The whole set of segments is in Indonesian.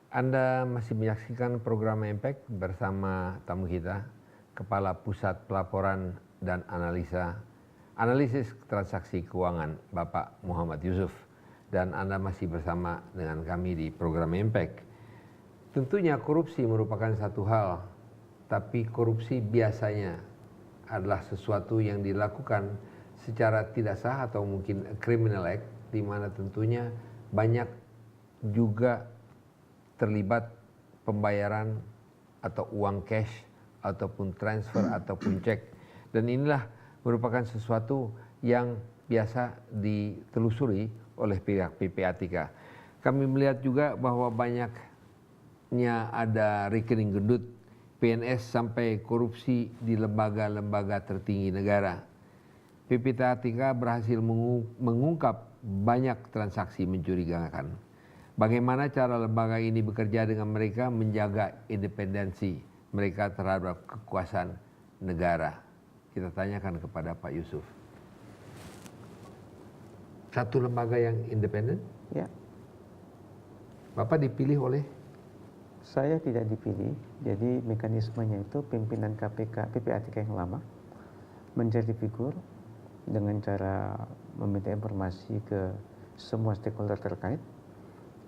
Anda masih menyaksikan program Impact bersama tamu kita, Kepala Pusat Pelaporan dan Analisis Transaksi Keuangan, Bapak Muhammad Yusuf. Dan Anda masih bersama dengan kami di program Impact. Tentunya korupsi merupakan satu hal, tapi korupsi biasanya adalah sesuatu yang dilakukan secara tidak sah atau mungkin criminal act, di mana tentunya banyak juga terlibat pembayaran atau uang cash ataupun transfer ataupun cek, dan inilah merupakan sesuatu yang biasa ditelusuri oleh pihak PPATK. Kami melihat juga bahwa banyaknya ada rekening gendut PNS sampai korupsi di lembaga-lembaga tertinggi negara. PPATK berhasil mengungkap banyak transaksi mencurigakan. Bagaimana cara lembaga ini bekerja dengan mereka menjaga independensi mereka terhadap kekuasaan negara? Kita tanyakan kepada Pak Yusuf. Satu lembaga yang independen? Ya. Bapak dipilih oleh? Saya tidak dipilih, jadi mekanismenya itu pimpinan KPK, PPATK yang lama menjadi figur dengan cara meminta informasi ke semua stakeholder terkait.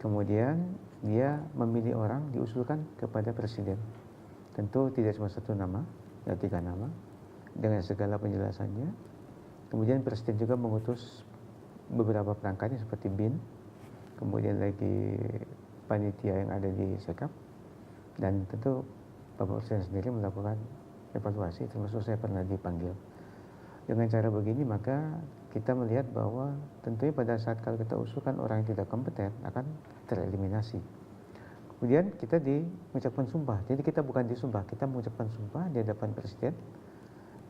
Kemudian dia memilih orang, diusulkan kepada presiden. Tentu tidak cuma satu nama, ada 3 nama dengan segala penjelasannya. Kemudian presiden juga mengutus beberapa perangkatnya seperti BIN, kemudian lagi panitia yang ada di Sekap, dan tentu Bapak Presiden sendiri melakukan evaluasi, termasuk saya pernah dipanggil. Dengan cara begini maka kita melihat bahwa tentunya pada saat kalau kita usulkan orang yang tidak kompeten akan tereliminasi. Kemudian kita mengucapkan sumpah, jadi kita bukan disumpah, kita mengucapkan sumpah di hadapan presiden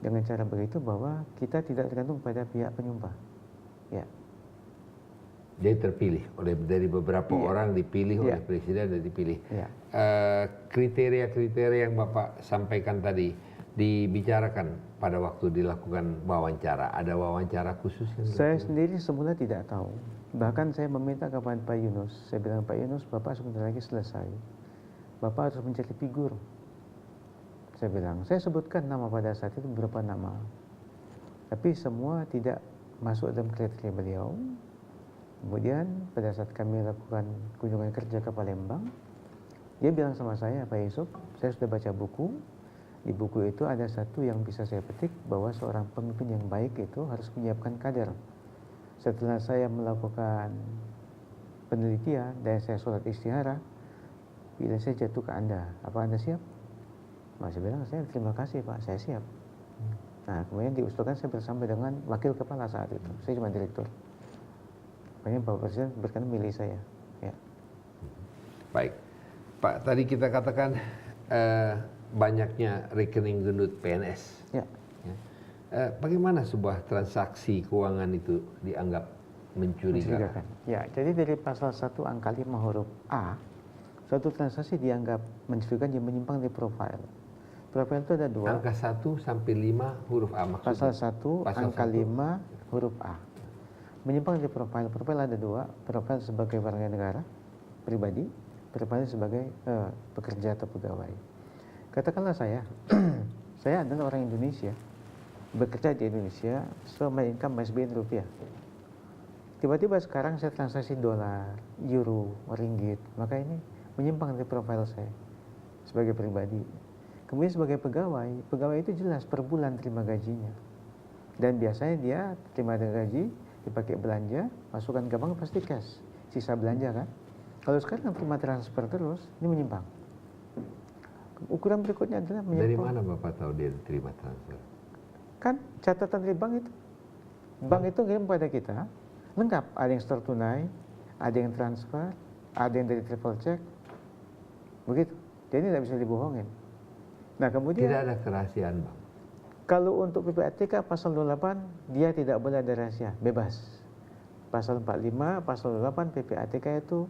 dengan cara begitu bahwa kita tidak tergantung pada pihak penyumpah. Ya. Dia terpilih dari beberapa orang, dipilih oleh presiden dan dipilih. Kriteria-kriteria yang Bapak sampaikan tadi dibicarakan pada waktu dilakukan wawancara. Ada wawancara khusus yang saya sendiri semula tidak tahu. Bahkan saya meminta kepada Pak Yunus. Saya bilang, Pak Yunus, Bapak sebentar lagi selesai. Bapak harus mencari figur. Saya bilang, saya sebutkan nama pada saat itu beberapa nama. Tapi semua tidak masuk dalam kriteria beliau. Kemudian pada saat kami lakukan kunjungan kerja ke Palembang, dia bilang sama saya, Pak Yusuf, saya sudah baca buku. Di buku itu ada satu yang bisa saya petik, bahwa seorang pemimpin yang baik itu harus menyiapkan kader. Setelah saya melakukan penelitian dan saya sholat istihara, bila saya jatuh ke Anda, apa Anda siap? Masih bilang, saya terima kasih Pak, saya siap. Nah kemudian diusulkan saya bersama dengan wakil kepala saat itu, saya cuma direktur. Makanya Bapak Presiden berkenan milih saya. Ya. Baik, Pak, tadi kita katakan banyaknya rekening gendut PNS. Ya. Bagaimana sebuah transaksi keuangan itu dianggap mencurigakan? Ya, jadi dari pasal 1 angka 5 huruf A, suatu transaksi dianggap mencurigakan yang menyimpang dari profil. Profil itu ada 2. Angka 1 sampai 5 huruf A maksudnya? Pasal 1 angka 5 huruf A. Menyimpang dari profil. Profil ada 2, profil sebagai warga negara pribadi, profil sebagai pekerja atau pegawai. Katakanlah saya adalah orang Indonesia, bekerja di Indonesia, so my income must be in rupiah. Tiba-tiba sekarang saya transaksi dolar, euro, ringgit, maka ini menyimpang dari profil saya sebagai pribadi. Kemudian sebagai pegawai itu jelas per bulan terima gajinya. Dan biasanya dia terima gaji, dipakai belanja, masukkan ke bank pasti cash, sisa belanja kan. Kalau sekarang terima transfer terus, ini menyimpang. Ukuran berikutnya adalah menyimpang. Dari mana Bapak tahu dia terima transfer? Kan catatan dari bank itu. Bank itu ngirim pada kita, lengkap. Ada yang store tunai, ada yang transfer, ada yang dari travel check. Begitu. Jadi tidak bisa dibohongin. Nah kemudian tidak ada kerahasiaan Bang. Kalau untuk PPATK pasal 28 dia tidak boleh ada rahasia, bebas. Pasal 45, pasal 28 PPATK itu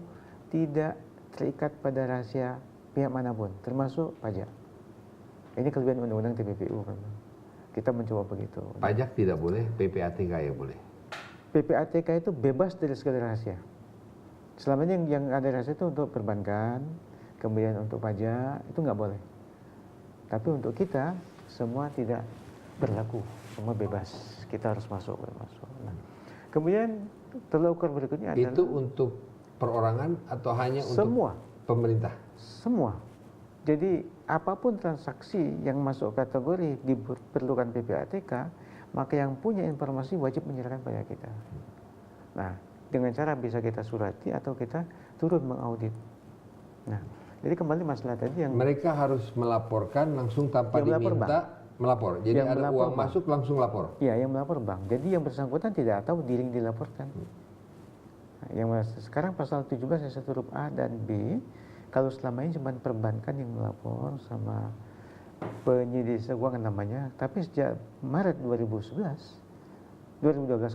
tidak terikat pada rahasia pihak manapun, termasuk pajak. Ini kelebihan undang-undang TPPU. Kita mencoba begitu. Pajak tidak boleh, PPATK yang boleh. PPATK itu bebas dari segala rahasia. Selama ini yang ada rahasia itu untuk perbankan, kemudian untuk pajak itu nggak boleh. Tapi untuk kita semua tidak berlaku, semua bebas. Kita harus masuk. Nah, kemudian tolak ukur berikutnya adalah itu untuk perorangan atau hanya semua, untuk pemerintah? semua. Jadi apapun transaksi yang masuk kategori diperlukan PPATK, maka yang punya informasi wajib menyerahkan pada kita. Nah, dengan cara bisa kita surati atau kita turun mengaudit. Nah, jadi kembali masalah tadi yang mereka harus melaporkan langsung tanpa yang melapor diminta melapor. Jadi Yang ada melapor uang bank. masuk langsung lapor. ya yang melapor bank. Jadi yang bersangkutan tidak tahu diri yang dilaporkan. Nah, sekarang pasal 17 ayat 1 huruf A dan B, kalau selama ini cuma perbankan yang melapor sama penyedia keuangan namanya, tapi sejak Maret 2012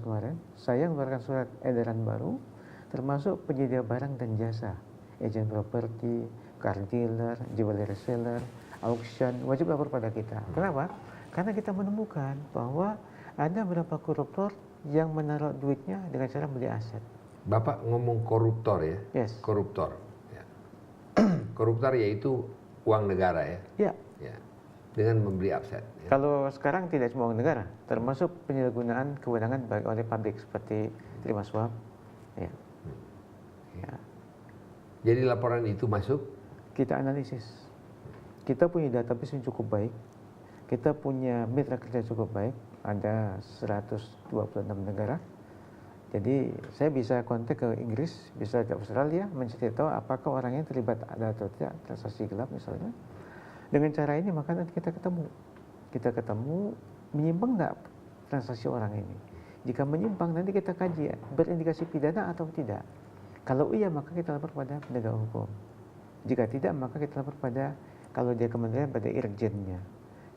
kemarin, saya mengeluarkan surat edaran baru, termasuk penyedia barang dan jasa, agent properti, car dealer, jewelry seller, auction, wajib lapor pada kita. Kenapa? Karena kita menemukan bahwa ada beberapa koruptor yang menaruh duitnya dengan cara beli aset. Bapak ngomong koruptor ya? Yes. Koruptor. Ya. Koruptor yaitu uang negara ya? Ya. Ya. Dengan membeli aset. Ya. Kalau sekarang tidak cuma uang negara, termasuk penyalahgunaan kewenangan oleh pabrik seperti terima suap. Ya. Ya. Jadi laporan itu masuk? Kita analisis. Kita punya database yang cukup baik. Kita punya mitra kerja cukup baik. Ada 126 negara. Jadi saya bisa kontak ke Inggris, bisa ke Australia, mencari tahu apakah orangnya terlibat ada atau tidak transaksi gelap misalnya. Dengan cara ini maka nanti kita ketemu, menyimpang nggak transaksi orang ini. Jika menyimpang nanti kita kaji berindikasi pidana atau tidak. Kalau iya maka kita lapor pada penegak hukum. Jika tidak maka kita lapor pada, kalau dia kementerian, pada irjennya.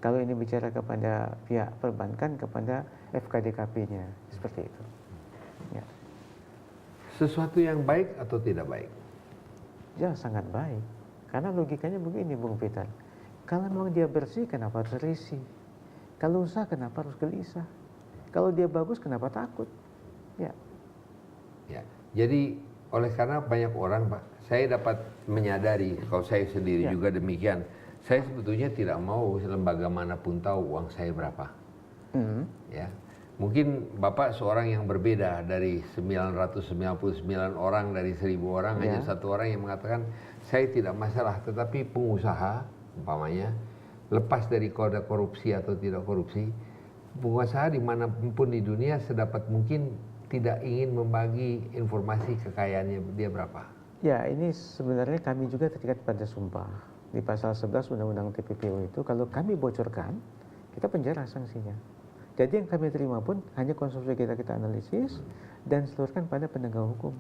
Kalau ini bicara kepada pihak perbankan, kepada FKDKP-nya, seperti itu. Ya. Sesuatu yang baik atau tidak baik? Ya sangat baik. Karena logikanya begini Bung Peter. Kalau memang dia bersih kenapa harus risih? Kalau usaha kenapa harus gelisah? Kalau dia bagus kenapa takut? Ya. Ya. Jadi oleh karena banyak orang Pak, saya dapat menyadari, kalau saya sendiri Ya. juga demikian. Saya sebetulnya tidak mau lembaga manapun tahu uang saya berapa. Ya. Mungkin Bapak seorang yang berbeda dari 999 orang dari 1000 orang, hanya satu orang yang mengatakan saya tidak masalah, tetapi pengusaha umpamanya lepas dari kode korupsi atau tidak korupsi, pengusaha dimanapun di dunia sedapat mungkin tidak ingin membagi informasi kekayaannya dia berapa. Ya, ini sebenarnya kami juga terikat pada sumpah. Di pasal 11 Undang-Undang TPPO itu, kalau kami bocorkan, kita penjara sanksinya. Jadi yang kami terima pun hanya konsumsi kita analisis dan seluruhkan pada penegak hukum.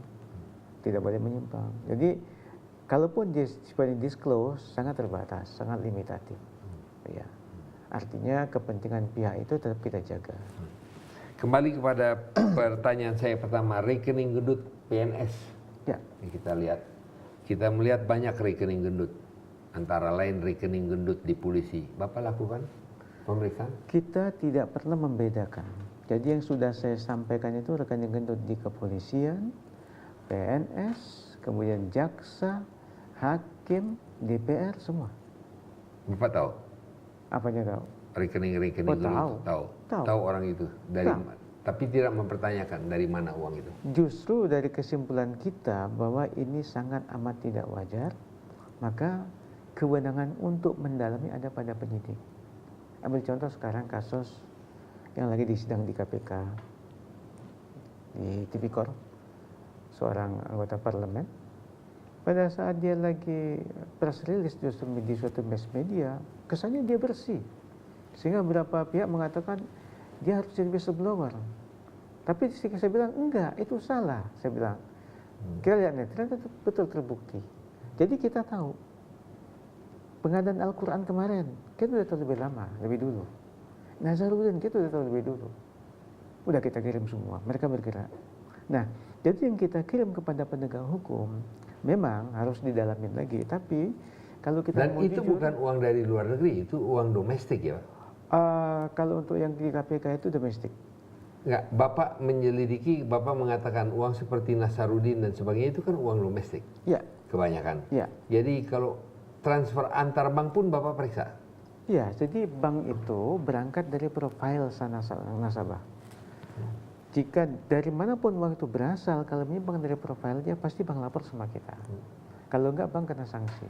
Tidak boleh menyimpang. Jadi kalaupun disclose sangat terbatas, sangat limitatif. Ya. Artinya kepentingan pihak itu tetap kita jaga. Kembali kepada pertanyaan saya pertama, rekening gendut PNS. Ya. Ini kita melihat banyak rekening gendut, antara lain rekening gendut di polisi. Bapak lakukan pemeriksaan? Kita tidak pernah membedakan. Jadi yang sudah saya sampaikan itu rekening gendut di kepolisian, PNS, kemudian jaksa, hakim, DPR, semua. Bapak tahu? Apanya tahu? Rekening-rekening Oh, gendut? tahu. Tahu orang itu dari Tahu. tapi tidak mempertanyakan dari mana uang itu. Justru dari kesimpulan kita bahwa ini sangat amat tidak wajar, maka kewenangan untuk mendalami ada pada penyidik. Ambil contoh sekarang kasus yang lagi disidang di KPK, di Tipikor, seorang anggota parlemen. Pada saat dia lagi press release justru di suatu mass media, kesannya dia bersih. Sehingga beberapa pihak mengatakan dia harus jadi whistleblower. Tapi saya bilang enggak, itu salah. Saya bilang, kita lihat nih, ternyata betul terbukti. Jadi kita tahu pengadaan Al-Quran kemarin, kita udah tahu lebih lama, lebih dulu. Nazarudin kita udah tahu lebih dulu. Udah kita kirim semua, mereka bergerak. Nah, jadi yang kita kirim kepada penegak hukum memang harus didalamin lagi. Tapi kalau kita Dan mau itu jujur, bukan uang dari luar negeri, itu uang domestik ya, Pak? kalau untuk yang di KPK itu domestik. Enggak, Bapak menyelidiki, Bapak mengatakan uang seperti Nasarudin dan sebagainya itu kan uang domestik. Ya, Kebanyakan. Ya. Jadi kalau transfer antar bank pun Bapak periksa? Ya, jadi bank itu berangkat dari profil nasabah. Jika dari manapun uang itu berasal, kalau menyimpang dari profil dia pasti bank lapor sama kita. Kalau enggak bank kena sanksi.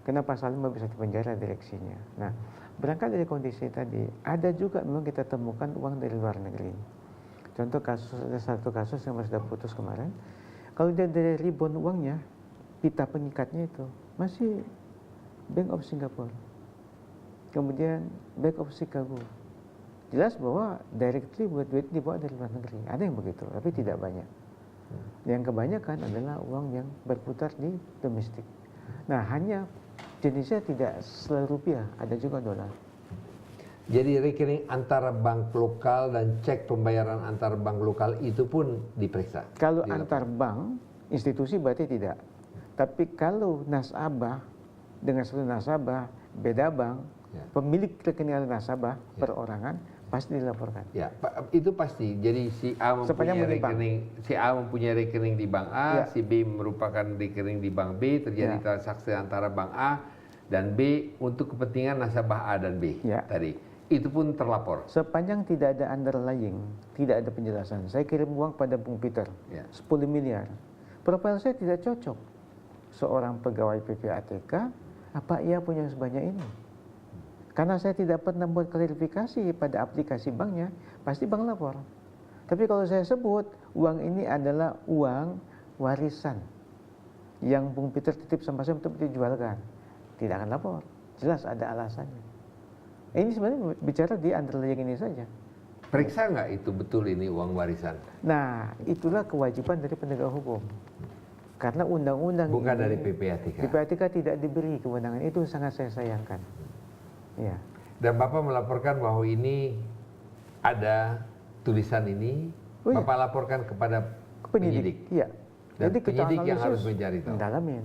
Kena pasal 5 bisa dipenjara direksinya. Nah, berangkat dari kondisi tadi, ada juga memang kita temukan uang dari luar negeri. Contoh kasus, ada satu kasus yang sudah putus kemarin. Kalau dia dari ribbon uangnya, pita pengikatnya itu masih Bank of Singapore, kemudian Bank of Chicago. Jelas bahwa directly buat duit dibawa dari luar negeri. Ada yang begitu, tapi tidak banyak. Yang kebanyakan adalah uang yang berputar di domestik. Nah, hanya jenisnya tidak selalu rupiah, ada juga dolar. Jadi rekening antara bank lokal dan cek pembayaran antar bank lokal itu pun diperiksa? Kalau antar bank, institusi berarti tidak. Tapi kalau nasabah dengan satu nasabah, beda bank, pemilik rekening nasabah perorangan pasti dilaporkan. Ya, itu pasti. Jadi si A mempunyai rekening di bank A, si B merupakan rekening di bank B, terjadi transaksi antara bank A dan B untuk kepentingan nasabah A dan B tadi. Itu pun terlapor. Sepanjang tidak ada underlying, tidak ada penjelasan. Saya kirim uang pada Bung Peter, 10 miliar. Profil saya tidak cocok. Seorang pegawai PPATK, apa ia punya sebanyak ini? Karena saya tidak pernah buat klarifikasi pada aplikasi banknya, pasti bank lapor. Tapi kalau saya sebut, uang ini adalah uang warisan yang Bung Peter titip sama saya untuk dijualkan, tidak akan lapor. Jelas ada alasannya. Ini sebenarnya bicara di underlying ini saja. Periksa nggak itu betul ini uang warisan? Nah, itulah kewajiban dari penegak hukum. Karena undang-undang bukan ini, dari PPATK. PPATK tidak diberi kewenangan itu, sangat saya sayangkan. Ya. Dan Bapak melaporkan bahwa ini ada tulisan ini, Bapak laporkan kepada penyidik. Iya. Dan jadi kita penyidik yang harus analisis, mencari tahu. mendalamin.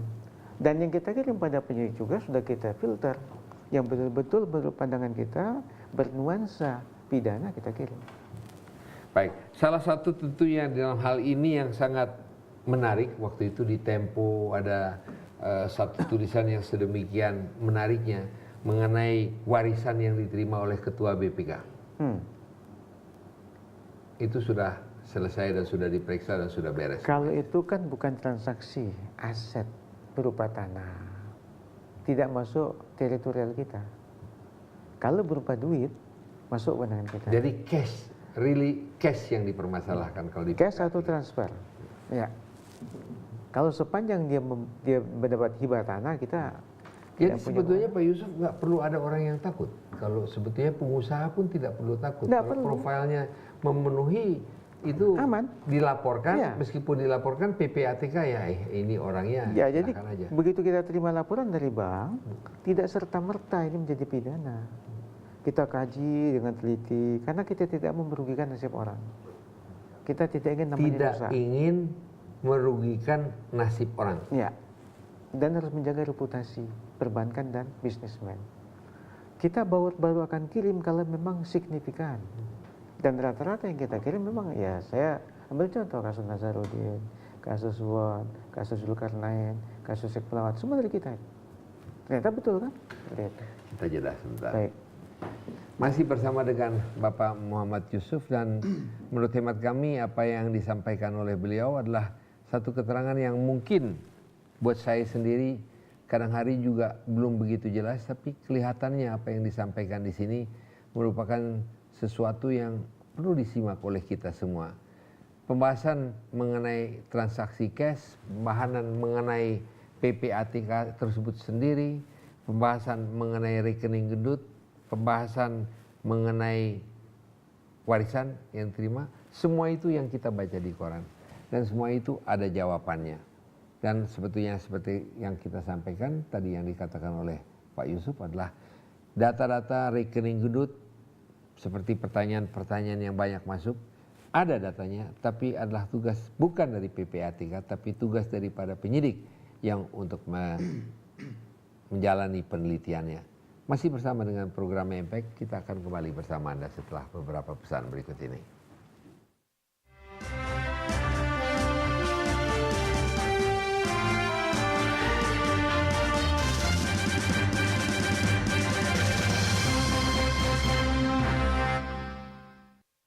Dan yang kita kirim pada penyidik juga sudah kita filter. Yang betul-betul menurut pandangan kita bernuansa pidana kita kirim. Baik, salah satu tentunya dalam hal ini yang sangat menarik waktu itu di Tempo ada satu tulisan yang sedemikian menariknya mengenai warisan yang diterima oleh Ketua BPK. Itu sudah selesai dan sudah diperiksa dan sudah beres. Kalau itu kan bukan transaksi aset berupa tanah, tidak masuk teritorial kita. Kalau berupa duit, masuk kewenangan kita. Jadi cash, really cash yang dipermasalahkan kalau di cash atau transfer. Ya. Kalau sepanjang dia mendapat hibah tanah, kita jadi sebetulnya Pak Yusuf nggak perlu ada orang yang takut. Kalau sebetulnya pengusaha pun tidak perlu takut. Kalau profilnya memenuhi itu aman, dilaporkan, meskipun dilaporkan PPATK ini orangnya. Ya, jadi aja. Begitu kita terima laporan dari bank, tidak serta-merta ini menjadi pidana. Kita kaji dengan teliti, karena kita tidak mau merugikan nasib orang. Kita tidak ingin namanya dosa. Tidak ingin merugikan nasib orang. Ya, dan harus menjaga reputasi perbankan dan bisnismen. Kita baru akan kirim kalau memang signifikan. Dan rata-rata yang kita kirim memang ya, saya ambil contoh kasus Nazarudin, kasus Won, kasus Zulkarnain, kasus Sheikh Pelawat, semua dari kita. Ternyata betul kan? Kita jeda sebentar. Baik. Masih bersama dengan Bapak Muhammad Yusuf dan menurut hemat kami apa yang disampaikan oleh beliau adalah satu keterangan yang mungkin buat saya sendiri kadang hari juga belum begitu jelas, tapi kelihatannya apa yang disampaikan di sini merupakan sesuatu yang perlu disimak oleh kita semua. Pembahasan mengenai transaksi cash, pembahasan mengenai PPATK tersebut sendiri, pembahasan mengenai rekening gendut, pembahasan mengenai warisan yang diterima, semua itu yang kita baca di koran. Dan semua itu ada jawabannya. Dan sebetulnya seperti yang kita sampaikan tadi yang dikatakan oleh Pak Yusuf adalah data-data rekening gendut seperti pertanyaan-pertanyaan yang banyak masuk, ada datanya, tapi adalah tugas bukan dari PPATK, tapi tugas daripada penyidik yang untuk menjalani penelitiannya. Masih bersama dengan program Impact, kita akan kembali bersama Anda setelah beberapa pesan berikut ini.